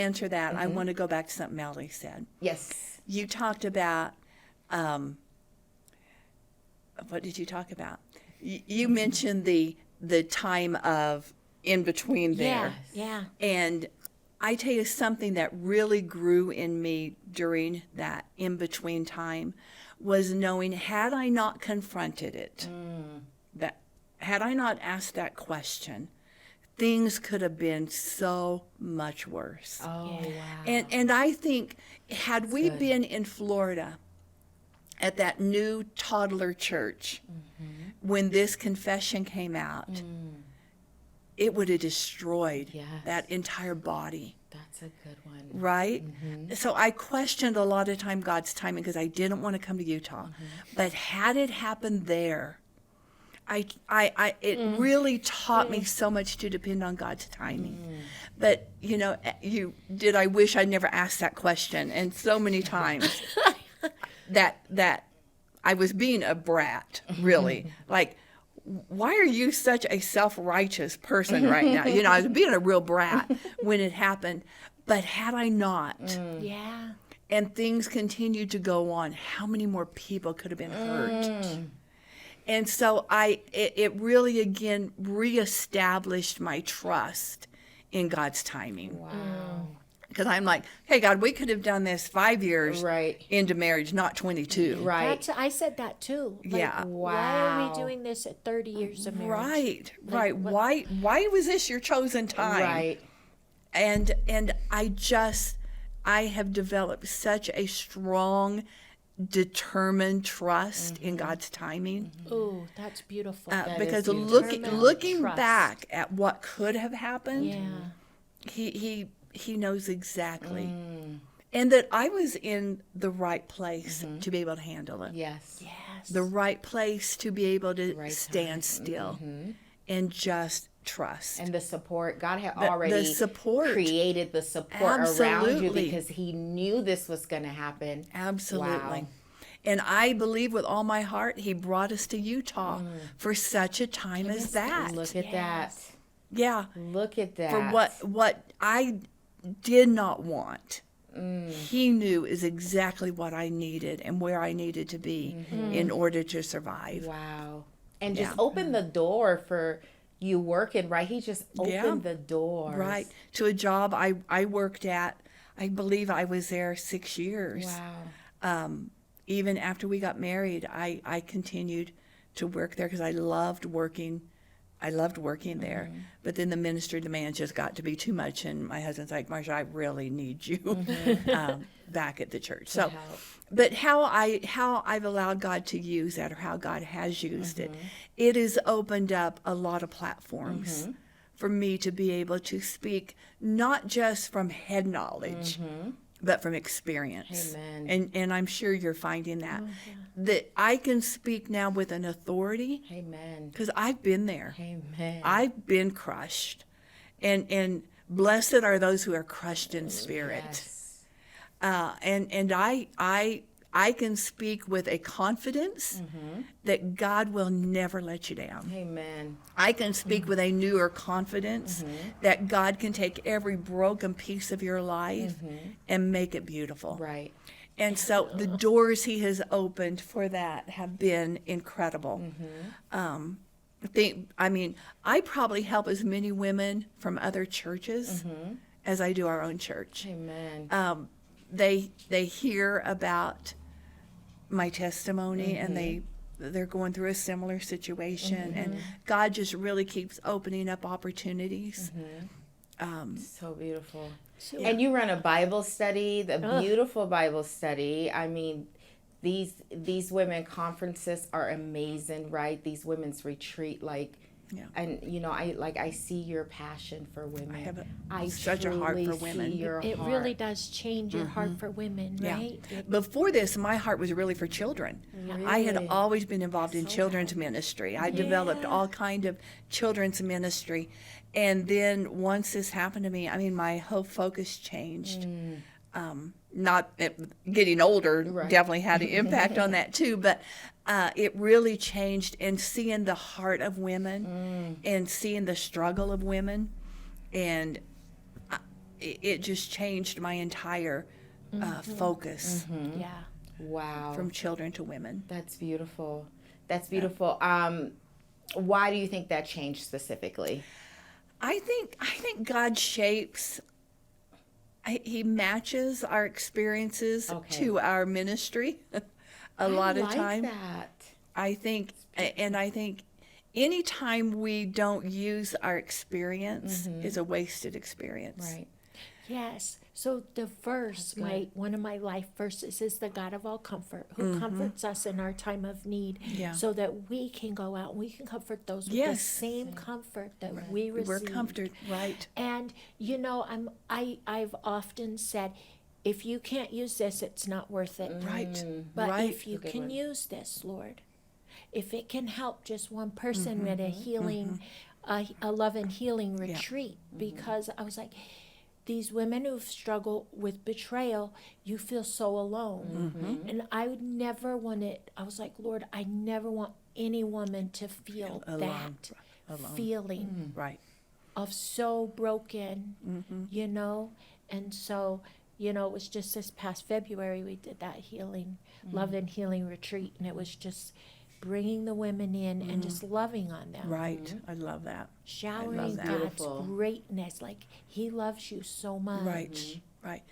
answer that, I want to go back to something Melody said. Yes. You talked about, what did you talk about? You mentioned the time of in between there. Yeah. And I tell you, something that really grew in me during that in between time was knowing, had I not confronted it, that had I not asked that question, things could have been so much worse. Oh, wow. And I think, had we been in Florida at that new toddler church when this confession came out, it would have destroyed that entire body. That's a good one. Right? So I questioned a lot of time God's timing because I didn't want to come to Utah. But had it happened there, it really taught me so much to depend on God's timing. But, I wish I'd never asked that question. And so many times that I was being a brat, really. Like, why are you such a self-righteous person right now? I was being a real brat when it happened. But had I not, and things continued to go on, how many more people could have been hurt? And so it really, again, reestablished my trust in God's timing. Wow. Because I'm like, hey, God, we could have done this 5 years Right. into marriage, not 22. Right. I said that too. Like, Yeah. Why are we doing this at 30 years of marriage? Right. Why was this your chosen time? Right. And I have developed such a strong, determined trust in God's timing. Ooh, that's beautiful. Because is beautiful. looking Trust. back at what could have happened, Yeah. he knows exactly. And that I was in the right place to be able to handle it. Yes. Yes. The right place to be able to Right stand still and just trust. And the support, God had The already support. created the support around you Absolutely. because he knew this was going to happen. Absolutely. Wow. And I believe with all my heart, he brought us to Utah for such a time as that. Look at that. Yeah. Look at that. For what I did not want, he knew is exactly what I needed and where I needed to be in order to survive. Wow. And Yeah. just open the door for you working, right? He just opened the door. Right. To a job I worked at. I believe I was there 6 years. Wow. Even after we got married, I continued to work there because I loved working. I loved working there. But then the ministry demands just got to be too much. And my husband's like, Marsha, I really need you back at the church. So, but how I've allowed God to use that, or how God has used it, it has opened up a lot of platforms for me to be able to speak, not just from head knowledge, but from experience. Amen. And I'm sure you're finding that I can speak now with an authority Amen. because I've been there. Amen. I've been crushed. And blessed are those who are crushed in spirit. Yes. And I can speak with a confidence that God will never let you down. Amen. I can speak with a newer confidence that God can take every broken piece of your life and make it beautiful. Right. And so the doors he has opened for that have been incredible. I probably help as many women from other churches as I do our own church. Amen. They hear about my testimony and they're going through a similar situation, and God just really keeps opening up opportunities. So beautiful. And you run a Bible study, the beautiful Bible study. I mean, these women conferences are amazing, right? These women's retreat, and I see your passion for women. I have such a heart for women. It really does change your heart for women, right? Before this, my heart was really for children. I had always been involved in children's ministry. I developed all kind of children's ministry. And then once this happened to me, my whole focus changed. Not getting older definitely had an impact on that too, but it really changed, and seeing the heart of women and seeing the struggle of women. And it just changed my entire focus Yeah. Wow. from children to women. That's beautiful. That's beautiful. Why do you think that changed specifically? I think God shapes. He matches our experiences to our ministry. A lot of time. That. I think anytime we don't use our experience is a wasted experience. Right. Yes. So the verse, one of my life verses is the God of all comfort, who comforts us in our time of need, Yeah. so that we can go out and we can comfort those with the Yes. same comfort that we receive. We're comforted, right? And I've often said, if you can't use this, it's not worth it. Right. But right. if you can use this, Lord, if it can help just one person with a healing, a love and healing retreat, because I was like, these women who've struggled with betrayal, you feel so alone. And I would never want it. I was like, Lord, I never want any woman to feel Alone. feeling Right. of so broken, And so, it was just this past February we did that love and healing retreat. And it was just bringing the women in and just loving on them. Right. I love that. Showering that. God's Beautiful. greatness. Like, he loves you so much. Right. Right.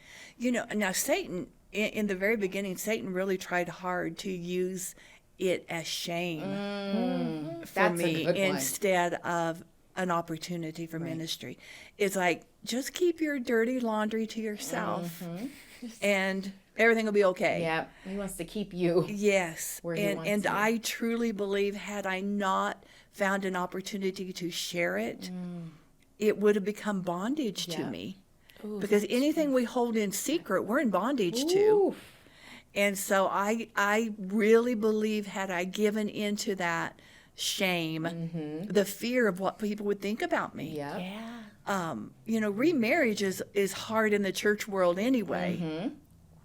Now Satan, in the very beginning, Satan really tried hard to use it as shame for That's a me good one. instead of an opportunity for ministry. It's like, just keep your dirty laundry to yourself and everything will be okay. Yeah. He wants to keep you. Yes. Where he wants And you. I truly believe, had I not found an opportunity to share it, it would have become bondage to me. Ooh, Because anything we hold in secret, we're in bondage to. Ooh. And so I really believe, had I given into that shame, the fear of what people would think about me. Yeah. Yeah. Remarriage is hard in the church world anyway.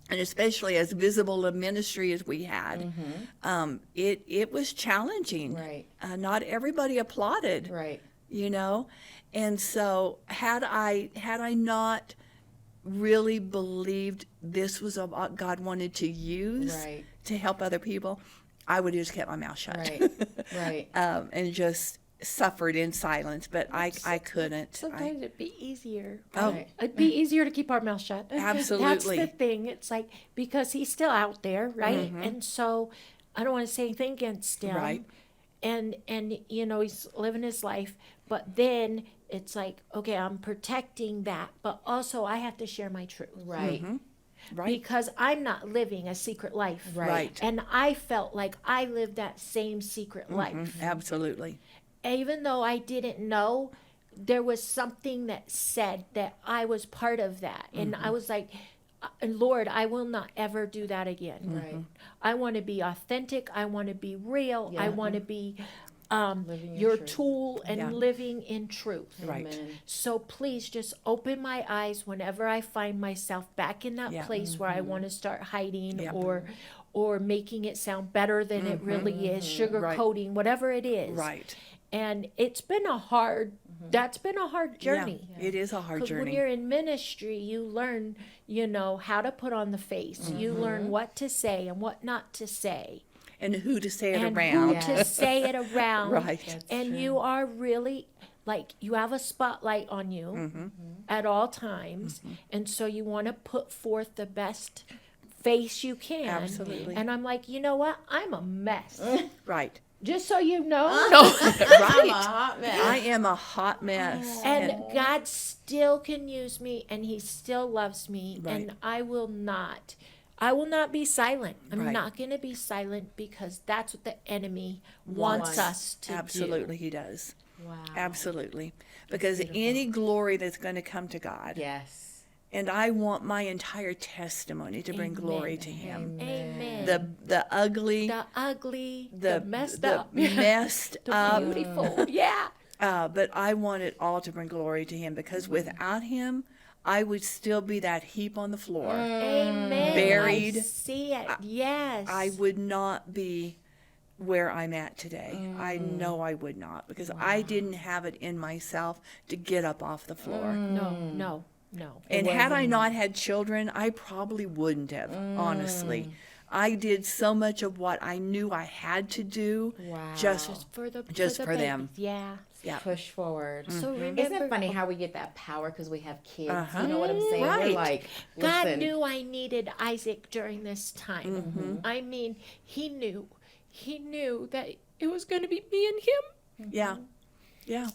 And especially as visible a ministry as we had, it was challenging. Right. Not everybody applauded. Right. And so had I not really believed this was what God wanted to use Right. to help other people, I would have just kept my mouth shut. Right. Right. And just suffered in silence. But I couldn't. Sometimes it'd be easier. Oh. Right. It'd be easier to keep our mouth shut. Absolutely. That's the thing. It's like, because he's still out there, right? And so I don't want to say anything against him. Right. And he's living his life. But then it's like, okay, I'm protecting that. But also I have to share my truth. Right. Right. Because I'm not living a secret life. Right. And I felt like I lived that same secret life. Absolutely. Even though I didn't know, there was something that said that I was part of that. And I was like, Lord, I will not ever do that again. Right. I want to be authentic. I want to be real. I Yeah. want to be Living your truth. tool and Yeah. living in truth. Right. Amen. So please just open my eyes whenever I find myself back in that Yeah. place where I want to start hiding Yeah. or making it sound better than it really is, sugarcoating, whatever it is. Right. And it's been that's been a hard journey. Yeah, it is a hard Because when journey. you're in ministry, you learn, how to put on the face. You learn what to say and what not to say. And who to say it And around. who to say it around. Right. That's And true. you are really, like, you have a spotlight on you at all times. And so you want to put forth the best face you can. Absolutely. And I'm like, you know what? I'm a mess. Right. Just so you know. I'm a Right. hot mess. I am a hot mess. And God still can use me, and He still loves me, Right. and I will not be silent. I'm Right. not going to be silent, because that's what the enemy wants Wants. us to Absolutely, he does. Wow. Absolutely. Because any glory that's going to come to God, Yes. and I want my entire testimony to bring glory Amen. to him. do. Amen. The ugly, The ugly, the messed the up, messed the up, beautiful. Yeah. but I want it all to bring glory to him, because without him, I would still be that heap on the floor. Amen. Buried. I see it. Yes. I would not be where I'm at today. I know I would not, because I didn't have it in myself to get up off the floor. No. No. And had I not had children, I probably wouldn't have, honestly. I did so much of what I knew I had to do just for the them. babies. Yeah. Yeah. Push forward. So Isn't remember, it funny how we get that power because we have kids? You know what I'm saying? Right. We're like, God listen. knew I needed Isaac during this time. I mean, he knew that it was going to be me and him. Yeah. Yeah.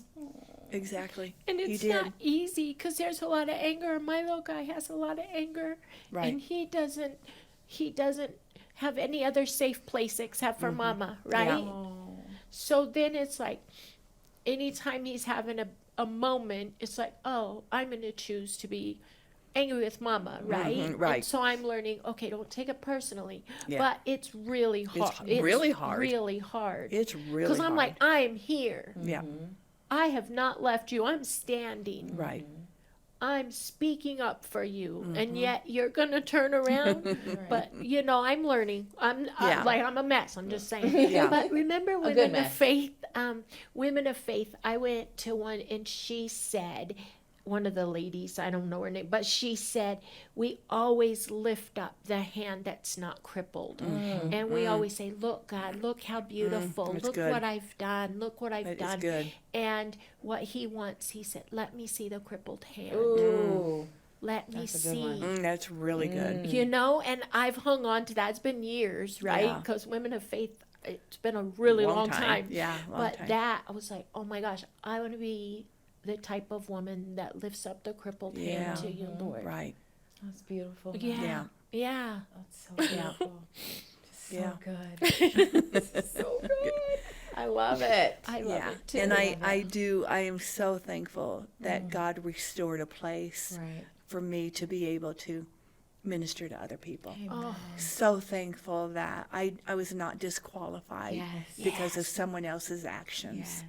Exactly. And it's not easy because there's a lot of anger. My little guy has a lot of anger. Right. And he doesn't have any other safe place except for mama, right? Yeah. So then it's like, anytime he's having a moment, it's like, oh, I'm going to choose to be angry with mama, right? right. And so I'm learning, okay, don't take it personally. Yeah. But it's really hard. It's really hard. Really hard. It's really hard. Because I'm like, I'm here. Yeah. I have not left you. I'm standing. Right. I'm speaking up for you, and yet you're gonna turn around. But I'm learning. I'm a mess. I'm just saying. Yeah. But remember, good mess. Women of faith. I went to one, and she said, one of the ladies, I don't know her name, but she said, we always lift up the hand that's not crippled. And we always say, look, God, look how beautiful. That's Look good. what I've done. Look what I've That is done. good. And what he wants, he said, let me see the crippled hand. Ooh. Let me That's a good see. one. That's really good. And I've hung on to that. It's been years, right? Yeah. Because women of faith, it's been a really long time. Yeah, long But time. that, I was like, oh my gosh, I want to be the type of woman that lifts up the crippled hand to you, Lord. Right. That's beautiful. Yeah. Yeah. That's so beautiful. Just so Yeah. good. This is so good. I love it. I love Yeah. it too. And I am so thankful that God restored a place Right. for me to be able to minister to other people. Oh, So thankful that I was not disqualified Yes. because of someone else's actions. Yes.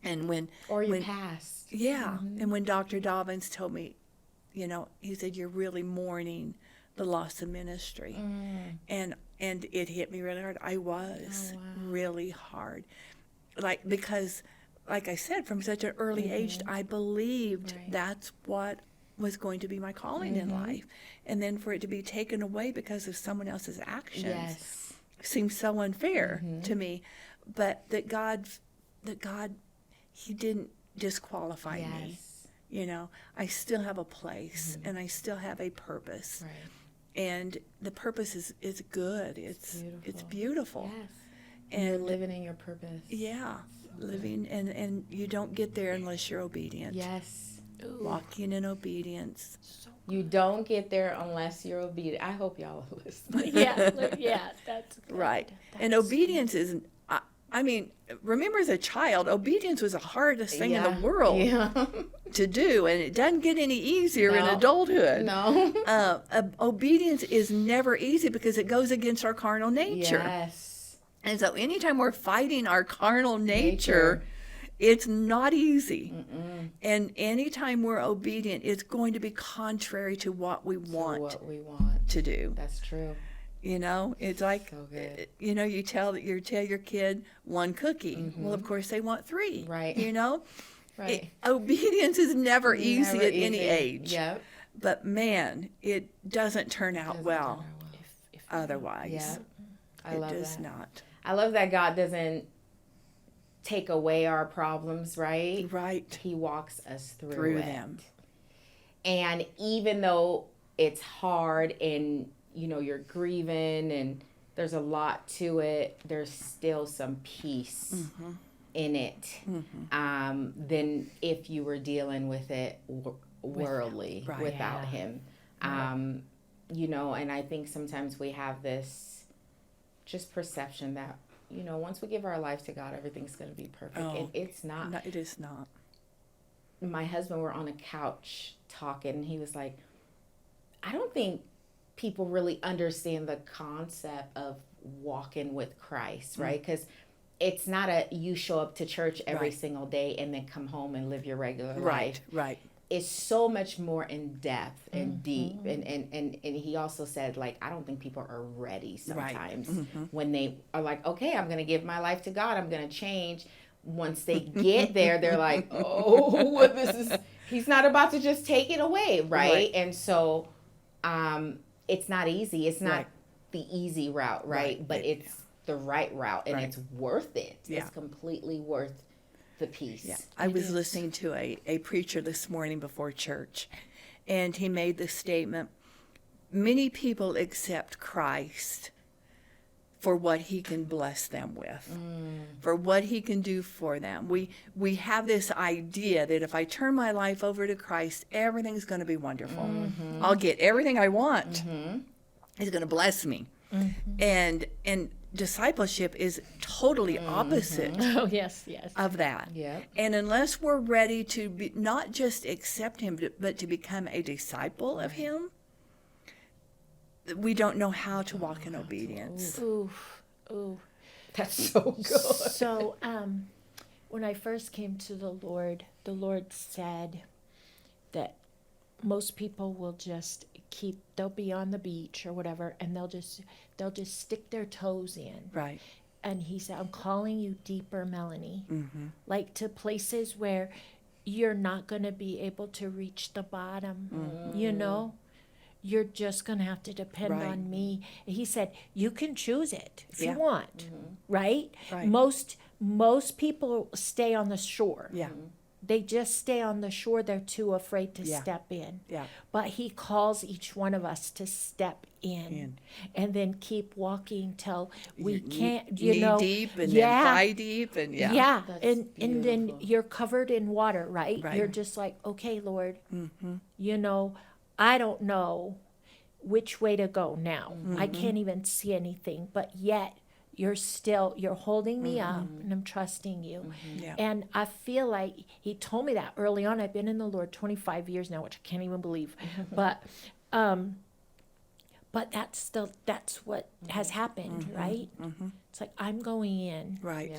And when Or your past. yeah, and when Dr. Dobbins told me, he said, you're really mourning the loss of ministry. And it hit me really hard. I was really hard. Because like I said, from such an early age, I believed that's what was going to be my calling in life. And then for it to be taken away because of someone else's actions Yes. seems so unfair to me. But that God, he didn't disqualify me. Yes. I still have a place and I still have a purpose. Right. And the purpose is good. It's beautiful. Yes. And You're living in your purpose. yeah, living and you don't get there unless you're obedient. Yes. Walking in obedience. You don't get there unless you're obedient. I hope y'all are listening. yeah, that's good. Right. And obedience is, I mean, remember as a child, obedience was the hardest thing in the world to do. And it doesn't get any easier in adulthood. No. Obedience is never easy because it goes against our carnal nature. Yes. And so anytime we're fighting our carnal nature, it's not easy. And anytime we're obedient, it's going to be contrary to what we want to do. That's true. It's like, So good. you tell your kid one cookie. Well, of course they want 3. Right. Right. Obedience is never easy at any age. Yep. But man, it doesn't turn out well If otherwise. Yeah. I It love does that. not. I love that God doesn't take away our problems, right? Right. He walks us Through it. them. And even though it's hard and you're grieving and there's a lot to it, there's still some peace in it than if you were dealing with it worldly Right. without him. And I think sometimes we have this just perception that once we give our life to God, everything's going to be perfect. And it's not. No, it is not. My husband were on a couch talking, and he was like, I don't think people really understand the concept of walking with Christ, right? Because it's not you show up to church every single day and then come home and live your regular life. Right. It's so much more in depth and deep. And he also said, I don't think people are ready sometimes when they are like, okay, I'm going to give my life to God. I'm going to change. once they get there, they're like, oh, what this is. He's not about to just take it away, right? And so it's not easy. It's not the easy route, right? But it's the right route, and it's worth it. Yeah. It's completely worth the peace. Yeah. I was listening to a preacher this morning before church, and he made the statement, many people accept Christ for what he can bless them with, for what he can do for them. We have this idea that if I turn my life over to Christ, everything's going to be wonderful. I'll get everything I want. He's going to bless me. And discipleship is totally opposite Oh, yes. of that. Yep. And unless we're ready to be, not just accept him, but to become a disciple of him, we don't know how to walk in obedience. Ooh. That's so good. So, when I first came to the Lord said that most people will just they'll be on the beach or whatever, and they'll just stick their toes in. Right. And he said, I'm calling you deeper, Melanie, like to places where you're not going to be able to reach the bottom, you know? You're just going to have to depend on me. He said, you can choose it if you want, right? Most people stay on the shore. Yeah. They just stay on the shore. They're too afraid to step in. Yeah. But he calls each one of us to step in. And then keep walking till we can't, knee deep and then thigh deep and Yeah. That's And then beautiful. you're covered in water, right? Right. You're just like, okay, Lord, you know, I don't know which way to go now. I can't even see anything, but yet you're holding me up, and I'm trusting you. Yeah. And I feel like he told me that early on. I've been in the Lord 25 years now, which I can't even believe. But that's what has happened, right? It's like I'm going in, Right. Yeah.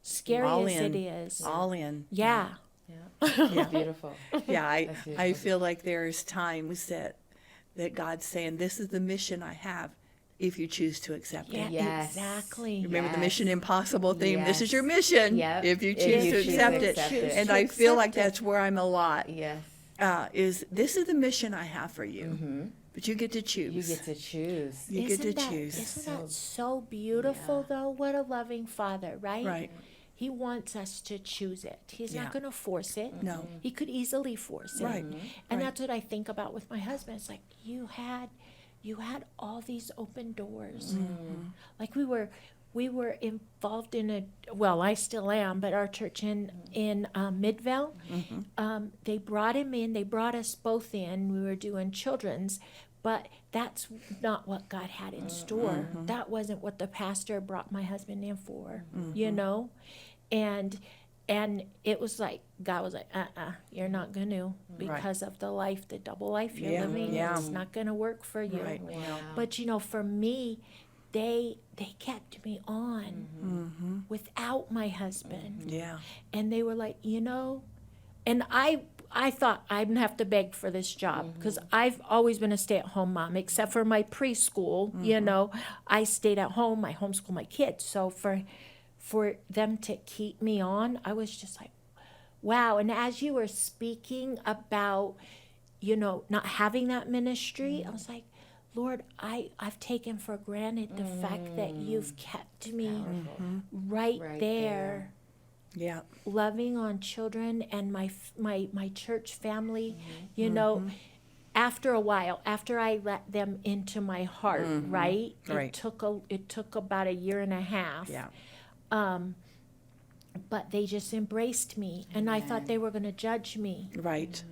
scary All as in. it is. All in. Yeah. Yeah. Beautiful. Yeah, I beautiful. feel like there's times that God's saying, this is the mission I have if you choose to accept Yeah, it. Yes. exactly. Remember the Yes. Mission Impossible theme? This is Yes. your mission Yep. if you If choose you to choose accept to it. accept it. And To I feel like accept it. that's where I'm a lot. Yes. Is this is the mission I have for you. But you get to choose. You get to choose. You get to Isn't choose. that so beautiful, though? What a loving Father, right? Right. He wants us to choose it. He's Yeah. not going to force it. No. He could easily force it. Right. And Right. that's what I think about with my husband. It's like you had all these open doors. Like we were involved in I still am, but our church in Midvale, they brought him in. They brought us both in. We were doing children's, but that's not what God had in store. That wasn't what the pastor brought my husband in for, you know? And it was like, God was like, you're not going to, because of the double life you're living. Yeah. It's not going to work for you. Right. Wow. But, you know, for me, they kept me on without my husband. Yeah. And they were like, you know, and I thought I'd have to beg for this job because I've always been a stay-at-home mom, except for my preschool. You know, I stayed at home. I homeschooled my kids. So for them to keep me on, I was just like, wow. And as you were speaking about, you know, not having that ministry, I was like, Lord, I've taken for granted the fact that you've kept me right there. Yeah. Loving on children and my church family, you know, after a while, after I let them into my heart, right? Right. It took about a year and a half. Yeah. But they just embraced me, and I thought they were going to judge me. Right.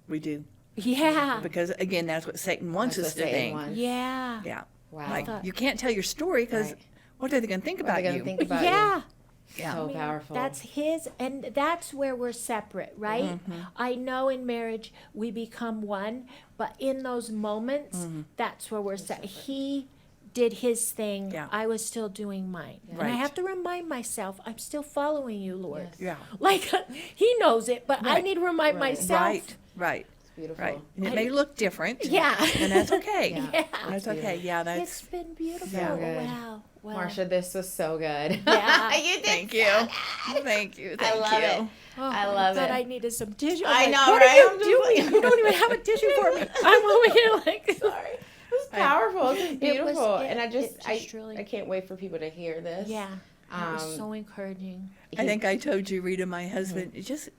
We do. Yeah. Because again, that's what Satan wants That's us what to Satan think. wants. Yeah. Yeah. Wow. Like thought- you can't tell your story because Right. what are they going to think What are about they gonna you? think about Yeah. you? Yeah. So powerful. That's his, and that's where we're separate, right? I know in marriage we become one, but in those moments, that's where we're separate. He did his thing. Yeah. I was still doing mine. And I Right. have to remind myself, I'm still following you, Lord. Yeah. Like, he knows it, but I Right. need to remind Right. myself. Right. Right. beautiful. Right. And it may look different. Yeah. And that's okay. Yeah. Yeah. That's okay. Yeah. It's That's been beautiful. Yeah. Good. Wow. Well, Marsha, this was so good. Yeah. You did Thank you. Thank you. Thank love you. it. I love thought it. I needed some tissue. I I'm know, like, what right? are I'm you just doing? like- You don't even have a tissue for me. I'm over here like, Sorry. It was powerful. It was beautiful. And really, I can't wait for people to hear this. yeah, it was so encouraging. I think I told you, Rita, my husband, just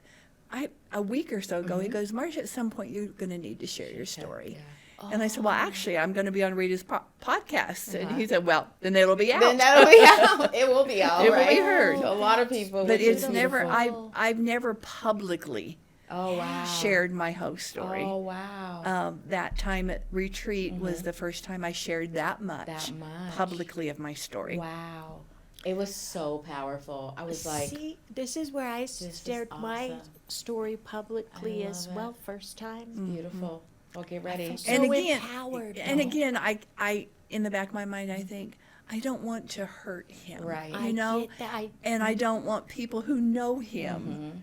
a week or so ago, he goes, Marsha, at some point you're going to need to share your story. Yeah. And I said, well, actually, I'm going to be on Rita's podcast. And he said, well, then it'll be out. Then that'll be out. It will be out, It will right? be heard. To a lot of people. But which is it's never, beautiful. I've never publicly Oh, wow. shared my whole story. Oh, wow. That time at retreat was the first time I shared that much, That much. publicly of my story. Wow. It was so powerful. I was like, See, this is where I is shared my awesome. story publicly I as love well, first time. beautiful. Well, get ready. feel so And again, empowered. and again, I in the back of my mind, I think I don't want to hurt him, Right. You know, get that. and I don't want people who know him,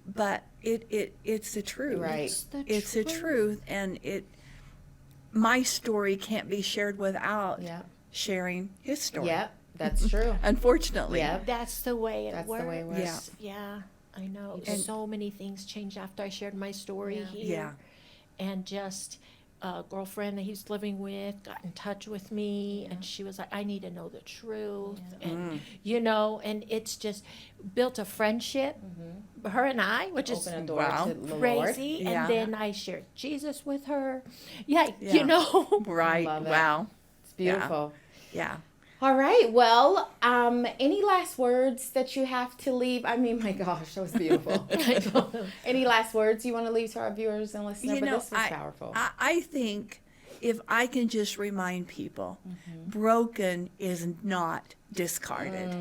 but it's the truth, Right. It's the truth, and my story can't be shared without Yep. sharing his story. Yep. That's true. Unfortunately. Yep. That's the way it That's works. the way it works. Yeah, I know. And- So many things changed after I shared my story Yeah. here. Yeah. And just a girlfriend that he's living with got in touch with me, and she was like, I need to know the truth. And, and it's just built a friendship, her and I, which is Open a door Wow. to the Lord. crazy. Yeah. And then I shared Jesus with her. Yeah, Yeah. Right. Love it. Wow. It's beautiful. Yeah. All right. Well, any last words that you have to leave? I mean, my gosh, that was beautiful. Any last words you want to leave to our viewers and listeners? You But know, this was powerful. I think if I can just remind people, broken is not discarded.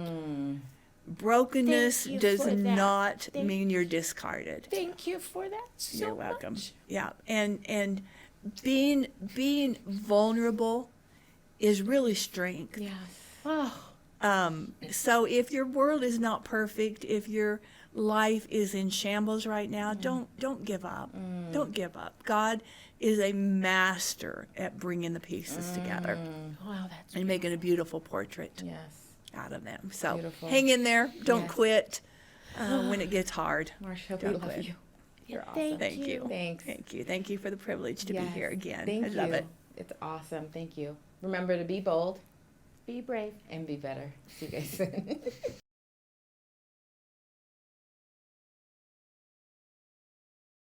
Brokenness Thank you does for that. not Thank mean you're discarded. Thank you for that so You're welcome. much. Yeah, and being vulnerable is really strength. Yes. Oh, So if your world is not perfect, if your life is in shambles right now, don't give up. Don't give up. God is a master at bringing the pieces together wow, that's and making a beautiful portrait Yes. out of them. So Beautiful. hang in there. Don't Yes. quit when it gets hard. Marsha, we Don't love quit. you. You're awesome. Thank Thank you. Thanks. Thank you. Thank you for the privilege to Yes. be here again. Thank I you. love it. It's awesome. Thank you. Remember to be bold be brave. and be better. See you guys soon.